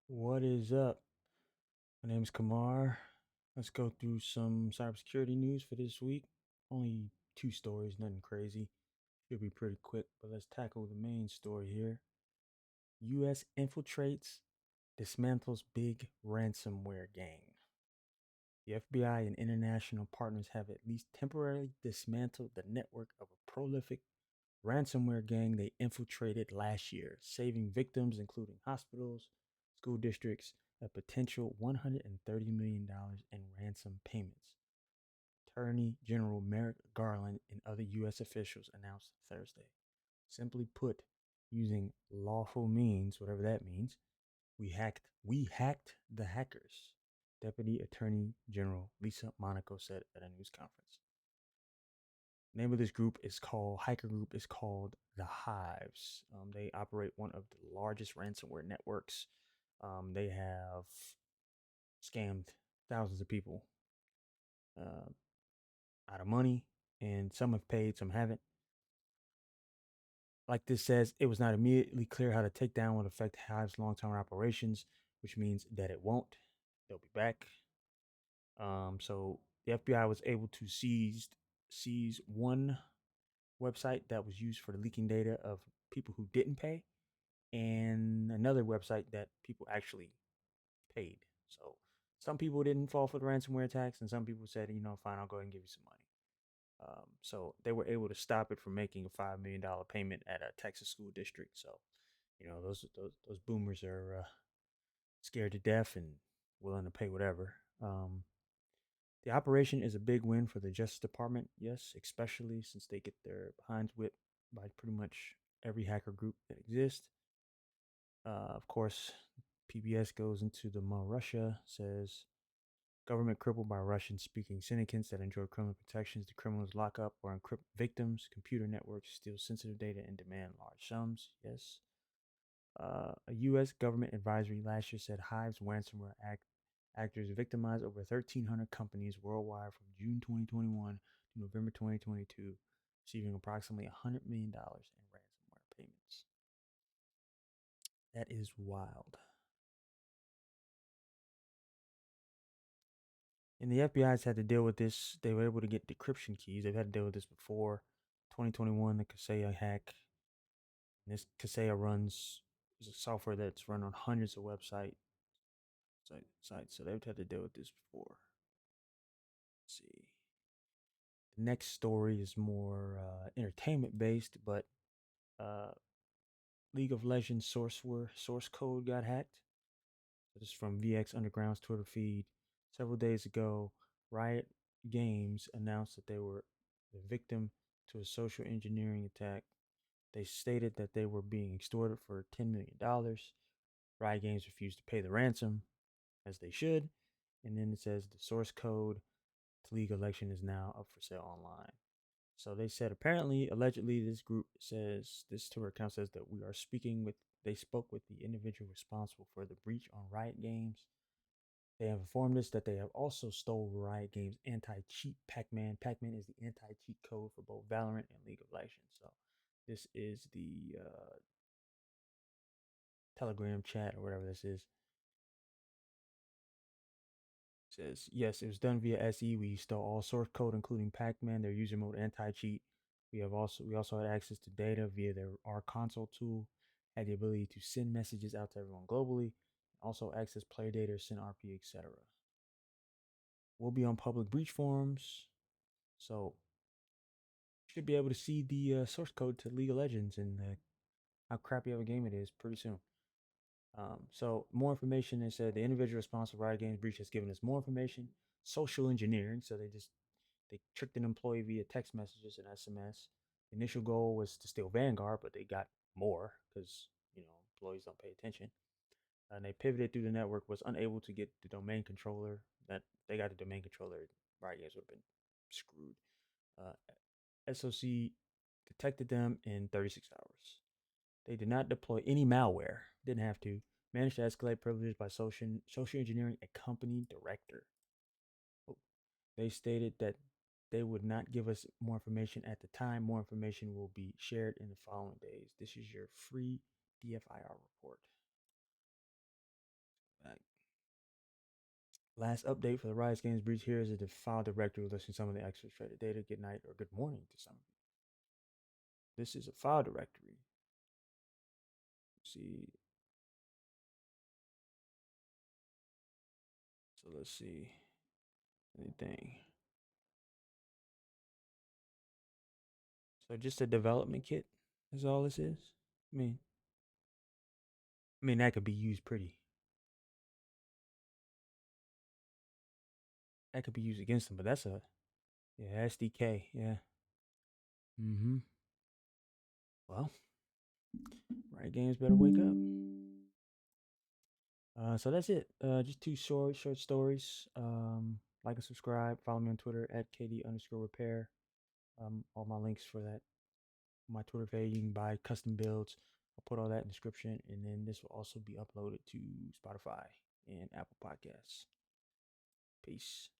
What is up? My name is Kamar. Let's go through some cybersecurity news for this week. Only two stories, nothing crazy. Should be pretty quick, but let's tackle the main story here. US infiltrates, dismantles big ransomware gang. The FBI and international partners have at least temporarily dismantled the network of a prolific ransomware gang they infiltrated last year, saving victims, including hospitals, school districts, a potential $130 million in ransom payments. Attorney General Merrick Garland and other U.S. officials announced Thursday. Simply put, using lawful means, whatever that means, we hacked the hackers. Deputy Attorney General Lisa Monaco said at a news conference. Name of this group is called Hiker Group is called the Hives. They operate one of the largest ransomware networks. They have scammed thousands of people uh, out of money, and some have paid, some haven't. Like this says, it was not immediately clear how the takedown would affect Hive's long-term operations, which means that it won't. They'll be back. So the FBI was able to seize one website that was used for the leaking data of people who didn't pay, and another website that people actually paid. So some people didn't fall for the ransomware attacks, and some people said, fine, I'll go ahead and give you some money. So they were able to stop it from making a $5 million payment at a Texas school district. So, those boomers are scared to death and willing to pay whatever. The operation is a big win for the Justice Department, yes, especially since they get their behinds whipped by pretty much every hacker group that exists. Of course, PBS goes into the Russia, says government crippled by Russian speaking syndicates that enjoy criminal protections. The criminals lock up or encrypt victims, computer networks steal sensitive data, and demand large sums. Yes. A U.S. government advisory last year said Hive's ransomware actors victimized over 1,300 companies worldwide from June 2021 to November 2022, receiving approximately $100 million in ransomware payments. That is wild. And the FBI's had to deal with this. They were able to get decryption keys. They've had to deal with this before. 2021, the Kaseya hack. And this Kaseya runs is a software that's run on hundreds of sites. So they've had to deal with this before. Let's see. The next story is more entertainment based, but uh, League of Legends source code got hacked. This is from VX Underground's Twitter feed. Several days ago, Riot Games announced that they were the victim to a social engineering attack. They stated that they were being extorted for $10 million. Riot Games refused to pay the ransom, as they should. And then it says the source code to League Election is now up for sale online. So they said apparently, allegedly, this group says this Twitter account says that they spoke with the individual responsible for the breach on Riot Games. They have informed us that they have also stole Riot Games anti-cheat Pac-Man. Pac-Man is the anti-cheat code for both Valorant and League of Legends. So this is the Telegram chat or whatever this is. It says yes, it was done via SE. We stole all source code, including Pac-Man, their user mode anti-cheat. We also had access to data via our console tool. Had the ability to send messages out to everyone globally. Also access player data, send RP, etc. We'll be on public breach forums, so should be able to see the source code to League of Legends and how crappy of a game it is pretty soon. So more information. They said the individual responsible for Riot Games breach has given us more information. Social engineering. So they tricked an employee via text messages and SMS. The initial goal was to steal Vanguard, but they got more because employees don't pay attention. And they pivoted through the network. Was unable to get the domain controller. That they got the domain controller, Riot Games would have been screwed. SOC detected them in 36 hours. They did not deploy any malware. Didn't have to. Managed to escalate privileges by social engineering a company director. Oh, they stated that they would not give us more information at the time. More information will be shared in the following days. This is your free DFIR report. Last update for the Rise Games breach here is that the file directory will listen to some of the exfiltrated data. Good night or good morning to some of you. This is a file directory. Let's see. So let's see. Anything. So just a development kit is all this is. I mean, that could be used pretty. That could be used against them, but that's a SDK. Yeah. Mm-hmm. Well, Riot Games better wake up. So that's it. Just two short stories. Like and subscribe. Follow me on Twitter at KD_repair. All my links for that, my Twitter page. You can buy custom builds. I'll put all that in the description, and then this will also be uploaded to Spotify and Apple Podcasts. Peace.